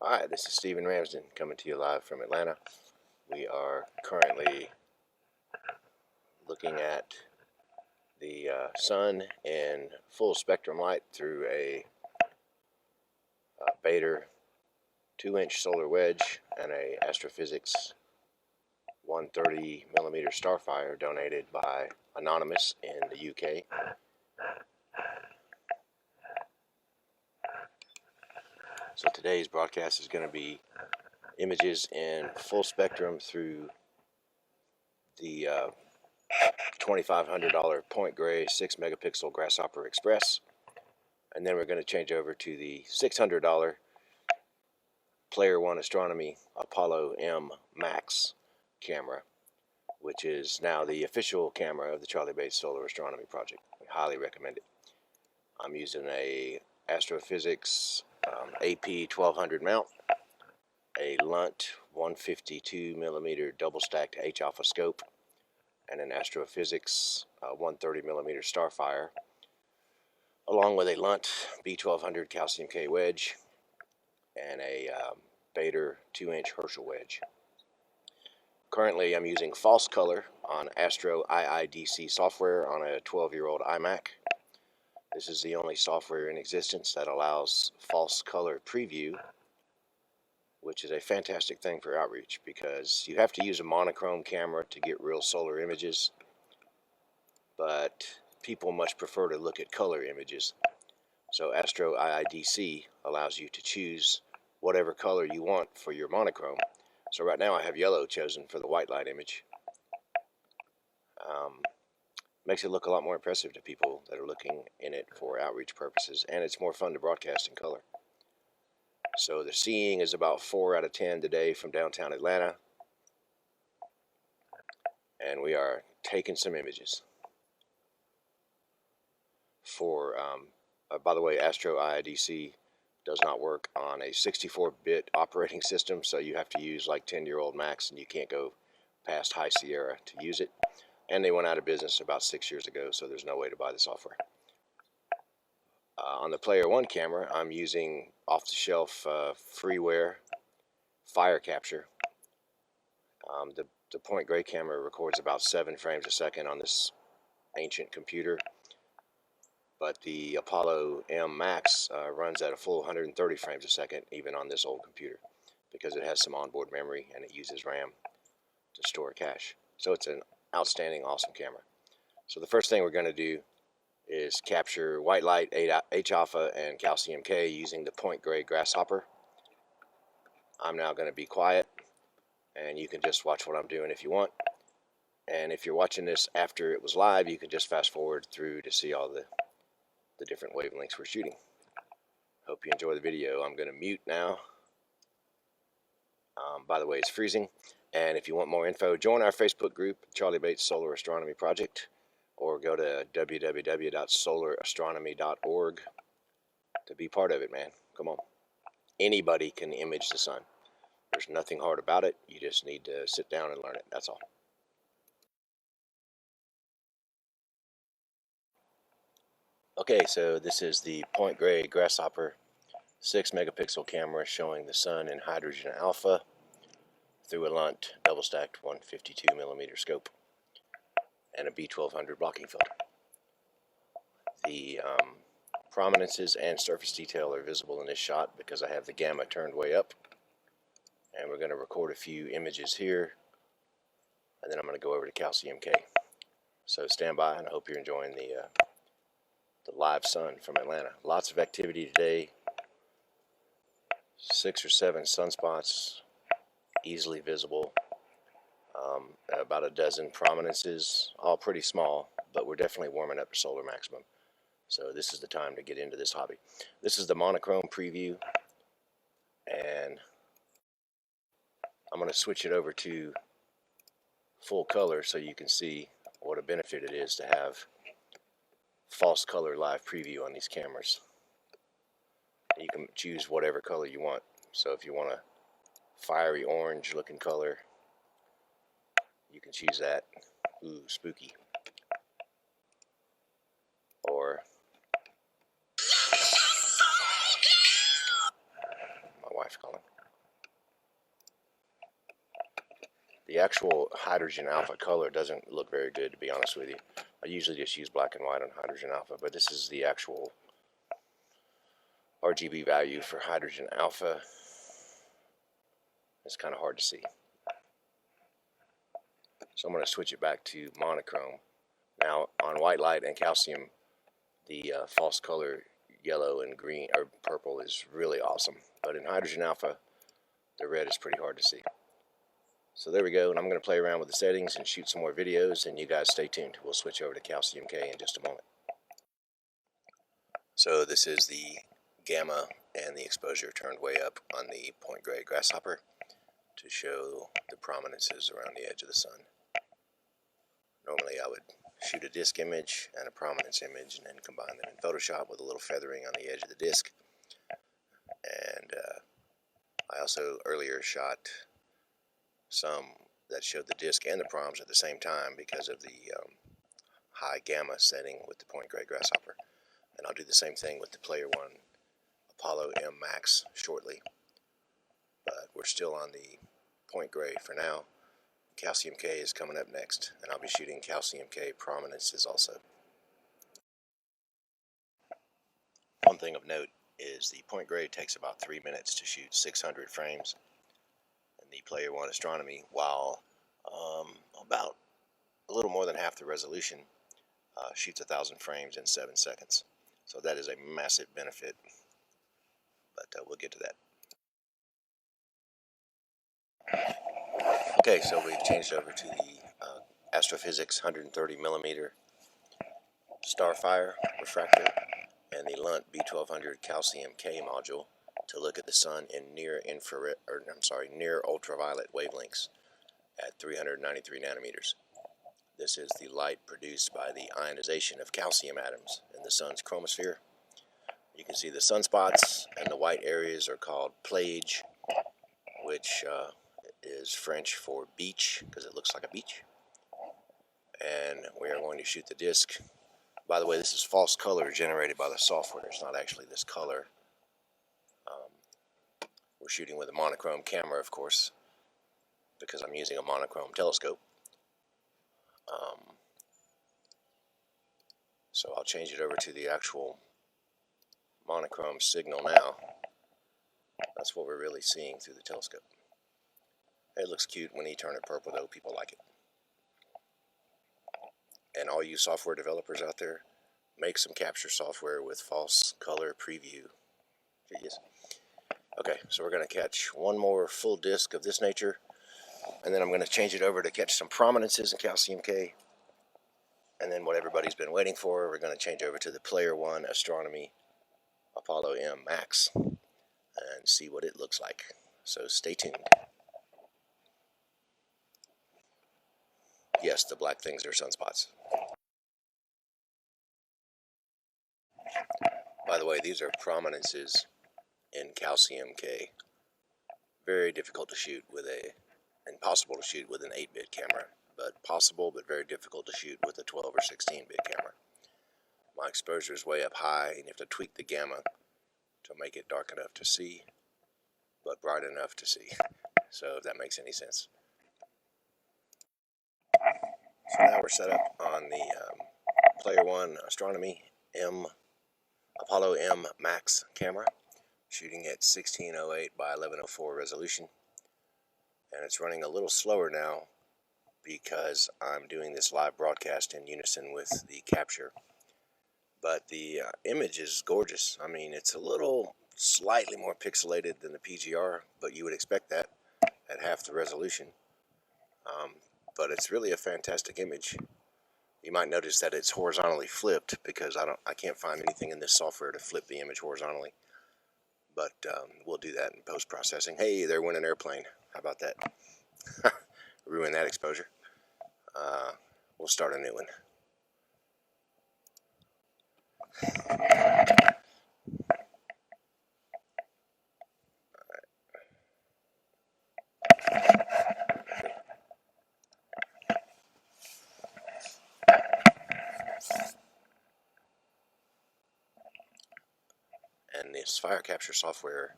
Hi, this is Stephen Ramsden coming to you live from Atlanta. We are currently looking at the sun in full spectrum light through a Bader 2-inch solar wedge and a Astrophysics 130 millimeter Starfire donated by Anonymous in the UK. So today's broadcast is going to be images in full spectrum through the $2,500 Point Grey 6 megapixel Grasshopper Express, and then we're going to change over to the $600 Player One Astronomy Apollo M Max camera, which is now the official camera of the Charlie Bates Solar Astronomy Project. I highly recommend it. I'm using a Astrophysics AP 1200 mount, a Lunt 152 millimeter double stacked H alpha scope, and an Astrophysics 130 millimeter Starfire, along with a Lunt B1200 calcium K wedge and a Bader 2-inch Herschel wedge. Currently, I'm using false color on Astro IIDC software on a 12-year-old iMac. This is the only software in existence that allows false color preview, which is a fantastic thing for outreach because you have to use a monochrome camera to get real solar images, but people much prefer to look at color images. So Astro IIDC allows you to choose whatever color you want for your monochrome. So right now I have yellow chosen for the white light image. Makes it look a lot more impressive to people that are looking in it for outreach purposes, and it's more fun to broadcast in color. So the seeing is about 4 out of 10 today from downtown Atlanta, and we are taking some images. For by the way, Astro IIDC does not work on a 64-bit operating system, so you have to use like 10-year-old Macs, and you can't go past High Sierra to use it. And they went out of business about 6 years ago, so there's no way to buy the software. On the Player One camera, I'm using off-the-shelf freeware fire capture. The Point Grey camera records about 7 frames a second on this ancient computer, but the Apollo M Max runs at a full 130 frames a second even on this old computer because it has some onboard memory and it uses RAM to store cache. So it's an outstanding, awesome camera. So the first thing we're going to do is capture white light, H alpha, and calcium K using the Point Grey Grasshopper. I'm now going to be quiet, and you can just watch what I'm doing if you want. And if you're watching this after it was live, you can just fast forward through to see all the different wavelengths we're shooting. Hope you enjoy the video. I'm going to mute now. By the way, it's freezing. And if you want more info, join our Facebook group, Charlie Bates Solar Astronomy Project, or go to www.solarastronomy.org to be part of it, man. Come on. Anybody can image the sun. There's nothing hard about it. You just need to sit down and learn it. That's all. Okay, so this is the Point Grey Grasshopper 6 megapixel camera showing the sun in hydrogen alpha through a Lunt double stacked 152 millimeter scope and a B1200 blocking filter. The prominences and surface detail are visible in this shot because I have the gamma turned way up. And we're going to record a few images here, and then I'm going to go over to calcium K. So stand by, and I hope you're enjoying the live sun from Atlanta. Lots of activity today. 6 or 7 sunspots, easily visible. About a dozen prominences, all pretty small, but we're definitely warming up to solar maximum. So this is the time to get into this hobby. This is the monochrome preview, and I'm going to switch it over to full color so you can see what a benefit it is to have false color live preview on these cameras. You can choose whatever color you want. So if you want a fiery orange looking color, you can choose that. Ooh, spooky. Or my wife's calling. actual hydrogen alpha color doesn't look very good, to be honest with you. I usually just use black and white on hydrogen alpha, but this is the actual RGB value for hydrogen alpha. It's kind of hard to see. So I'm going to switch it back to monochrome. Now on white light and calcium, the false color yellow and green or purple is really awesome, but in hydrogen alpha the red is pretty hard to see. So there we go, and I'm going to play around with the settings and shoot some more videos, and you guys stay tuned. We'll switch over to calcium K in just a moment. So this is the gamma and the exposure turned way up on the point Grey Grasshopper to show the prominences around the edge of the sun. Normally I would shoot a disk image and a prominence image and then combine them in Photoshop with a little feathering on the edge of the disk. And I also earlier shot some that showed the disk and the proms at the same time because of the high gamma setting with the point Grey Grasshopper. And I'll do the same thing with the Player One Apollo M Max shortly. But we're still on the point Grey for now. Calcium K is coming up next, and I'll be shooting Calcium K prominences also. One thing of note is the point Grey takes about 3 minutes to shoot 600 frames, and the Player One Astronomy, while about a little more than half the resolution, shoots 1,000 frames in 7 seconds. So that is a massive benefit, but we'll get to that. Okay, so we've changed over to the Astrophysics 130 millimeter Starfire refractor and the Lunt B1200 Calcium K module to look at the sun in near ultraviolet wavelengths at 393 nanometers. This is the light produced by the ionization of calcium atoms in the sun's chromosphere. You can see the sunspots, and the white areas are called plage, which is French for beach, because it looks like a beach. And we are going to shoot the disk. By the way, this is false color generated by the software. It's not actually this color. We're shooting with a monochrome camera, of course, because I'm using a monochrome telescope. So I'll change it over to the actual monochrome signal now. That's what we're really seeing through the telescope. It looks cute when you turn it purple, though. People like it. And all you software developers out there, make some capture software with false color preview. Jeez. Okay, so we're going to catch one more full disk of this nature, and then I'm going to change it over to catch some prominences in Calcium K. And then what everybody's been waiting for, we're going to change over to the Player One Astronomy Apollo M Max and see what it looks like. So stay tuned. Yes, the black things are sunspots. By the way, these are prominences in Calcium K. Very difficult to shoot with impossible to shoot with an 8-bit camera, but possible but very difficult to shoot with a 12 or 16-bit camera. My exposure is way up high, and you have to tweak the gamma to make it dark enough to see, but bright enough to see. So if that makes any sense. So now we're set up on the Player One Astronomy Apollo M Max camera, shooting at 1608 by 1104 resolution, and it's running a little slower now because I'm doing this live broadcast in unison with the capture. But the image is gorgeous. I mean, it's a little slightly more pixelated than the PGR, but you would expect that at half the resolution. But it's really a fantastic image. You might notice that it's horizontally flipped because I can't find anything in this software to flip the image horizontally. But we'll do that in post-processing. Hey, there went an airplane. How about that? Ruin that exposure. We'll start a new one. And this fire capture software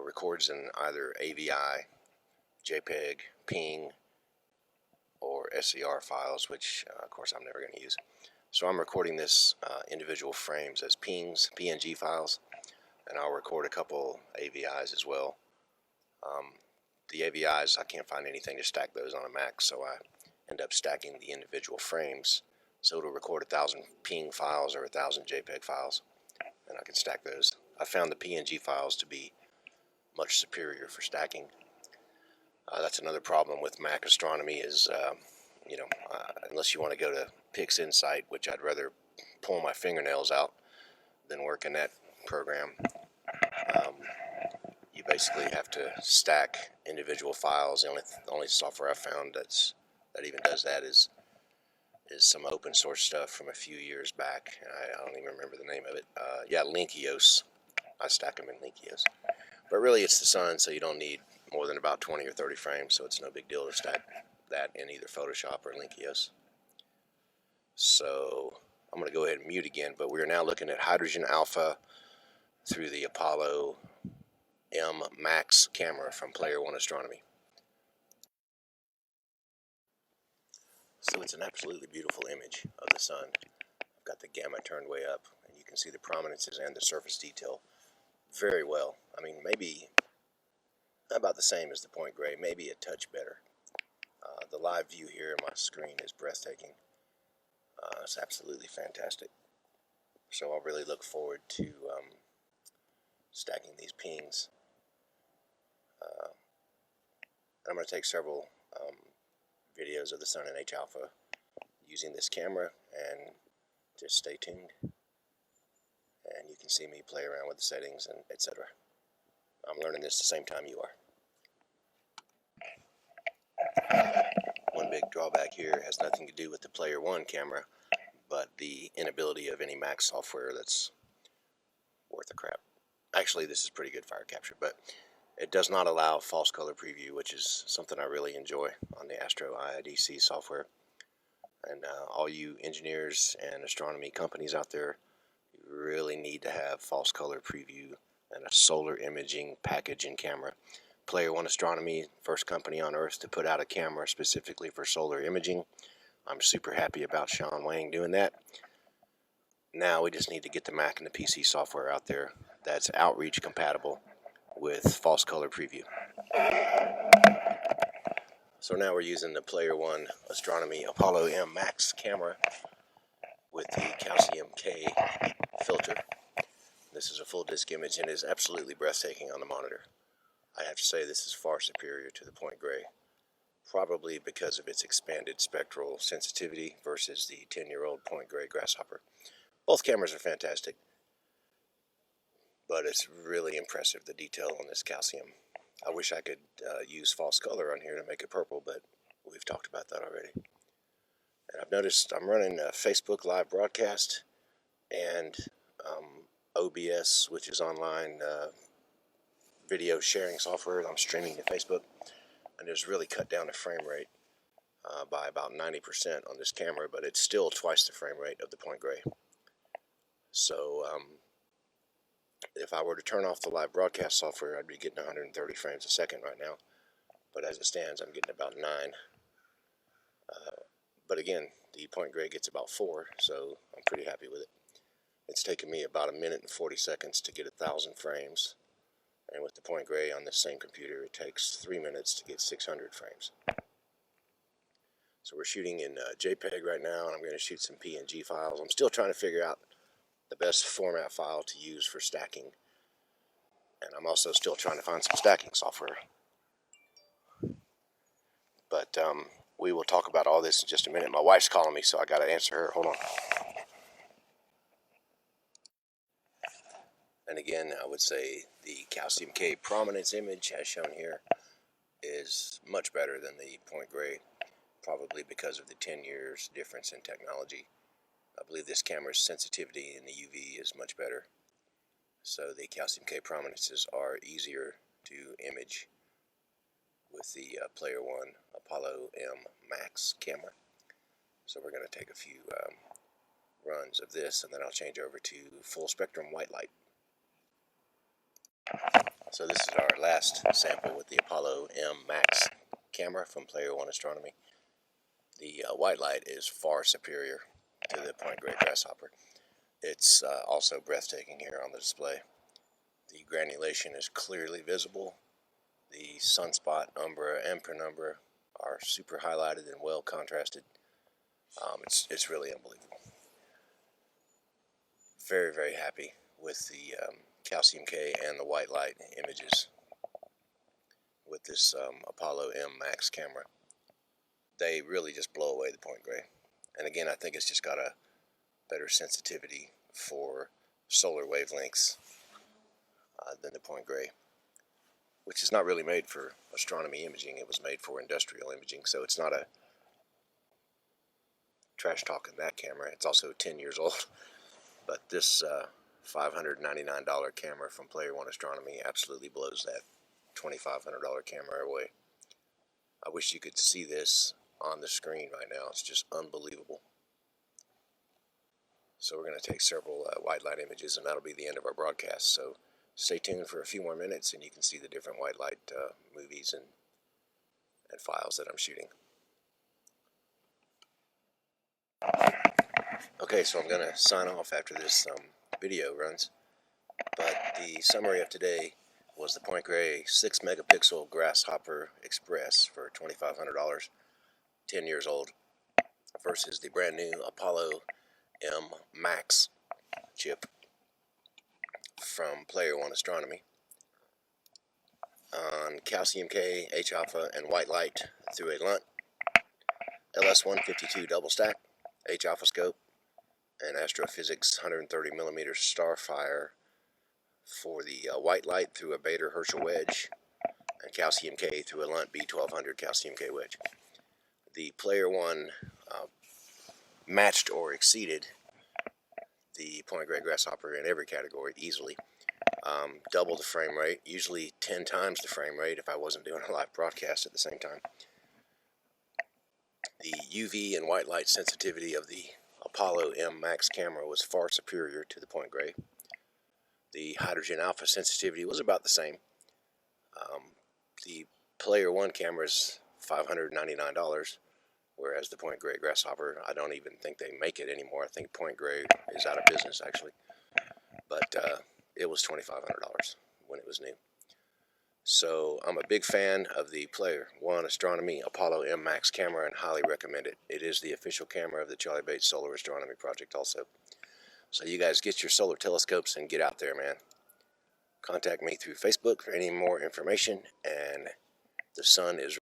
records in either AVI, JPEG, PNG, SCR files, which of course I'm never going to use. So I'm recording this individual frames as PNG files, and I'll record a couple AVIs as well. The AVIs, I can't find anything to stack those on a Mac, so I end up stacking the individual frames. So it'll record 1,000 PNG files or 1,000 JPEG files, and I can stack those. I found the PNG files to be much superior for stacking. That's another problem with Mac Astronomy is, unless you want to go to PixInsight, which I'd rather pull my fingernails out than work in that program. You basically have to stack individual files. The only software I've found that even does that is some open source stuff from a few years back. I don't even remember the name of it. Linkios. I stack them in Linkios. But really it's the sun, so you don't need more than about 20 or 30 frames, so it's no big deal to stack that in either Photoshop or Linkios. So I'm going to go ahead and mute again, but we are now looking at hydrogen alpha through the Apollo M Max camera from Player One Astronomy. So it's an absolutely beautiful image of the sun. I've got the gamma turned way up, and you can see the prominences and the surface detail very well. I mean, maybe about the same as the point gray, maybe a touch better. The live view here on my screen is breathtaking. It's absolutely fantastic. So I'll really look forward to stacking these pings. I'm going to take several videos of the sun in H alpha using this camera, and just stay tuned. And you can see me play around with the settings and etc. I'm learning this the same time you are. One big drawback here has nothing to do with the Player One camera, but the inability of any Mac software that's worth a crap. Actually, this is pretty good fire capture, but it does not allow false color preview, which is something I really enjoy on the Astro IIDC software. And all you engineers and astronomy companies out there, you really need to have false color preview and a solar imaging package in camera. Player One Astronomy, first company on Earth to put out a camera specifically for solar imaging. I'm super happy about Sean Wang doing that. Now we just need to get the Mac and the PC software out there that's outreach compatible with false color preview. So now we're using the Player One Astronomy Apollo M Max camera with the calcium K filter. This is a full disc image and is absolutely breathtaking on the monitor. I have to say this is far superior to the point gray, probably because of its expanded spectral sensitivity versus the 10-year-old point gray Grasshopper. Both cameras are fantastic, but it's really impressive, the detail on this calcium. I wish I could use false color on here to make it purple, but we've talked about that already. And I've noticed I'm running a Facebook live broadcast and OBS, which is online video sharing software. I'm streaming to Facebook, and it's really cut down the frame rate by about 90% on this camera, but it's still twice the frame rate of the point gray. So if I were to turn off the live broadcast software, I'd be getting 130 frames a second right now. But as it stands, I'm getting about 9. But again, the point gray gets about 4, so I'm pretty happy with it. It's taken me about 1 minute and 40 seconds to get 1,000 frames. And with the point gray on this same computer, it takes 3 minutes to get 600 frames. So we're shooting in JPEG right now, and I'm going to shoot some PNG files. I'm still trying to figure out the best format file to use for stacking. And I'm also still trying to find some stacking software. But we will talk about all this in just a minute. My wife's calling me, so I got to answer her. Hold on. And again, I would say the calcium K prominence image, as shown here, is much better than the point gray, probably because of the 10 years difference in technology. I believe this camera's sensitivity in the UV is much better. So the calcium K prominences are easier to image with the Player One Apollo M Max camera. So we're going to take a few runs of this, and then I'll change over to full spectrum white light. So this is our last sample with the Apollo M Max camera from Player One Astronomy. The white light is far superior to the point Grey Grasshopper. It's also breathtaking here on the display. The granulation is clearly visible. The sunspot, umbra, and penumbra are super highlighted and well contrasted. It's really unbelievable. Very, very happy with the calcium K and the white light images with this Apollo M Max camera. They really just blow away the point Grey. And again, I think it's just got a better sensitivity for solar wavelengths than the point Grey, which is not really made for astronomy imaging. It was made for industrial imaging, so it's not a trash talking that camera. It's also 10 years old, but this $599 camera from Player One Astronomy absolutely blows that $2,500 camera away. I wish you could see this on the screen right now. It's just unbelievable. So we're going to take several white light images, and that'll be the end of our broadcast. So stay tuned for a few more minutes, and you can see the different white light movies and files that I'm shooting. Okay, so I'm going to sign off after this video runs. But the summary of today was the point Grey 6 megapixel Grasshopper Express for $2,500, 10 years old, versus the brand new Apollo M Max chip from Player One Astronomy on calcium K, H alpha, and white light through a Lunt LS152 double stack, H alpha scope, and astrophysics 130mm Starfire for the white light through a Bader Herschel wedge, and calcium K through a Lunt B1200 calcium K wedge. The Player One matched or exceeded the point Grey Grasshopper in every category easily. Double the frame rate, usually 10 times the frame rate if I wasn't doing a live broadcast at the same time. The UV and white light sensitivity of the Apollo M Max camera was far superior to the point Grey. The hydrogen alpha sensitivity was about the same. The Player One camera is $599, whereas the point Grey Grasshopper, I don't even think they make it anymore. I think point Grey is out of business actually, but it was $2,500 when it was new. So I'm a big fan of the Player One Astronomy Apollo M Max camera and highly recommend it. It is the official camera of the Charlie Bates Solar Astronomy Project also. So you guys get your solar telescopes and get out there, man. Contact me through Facebook for any more information, and the sun is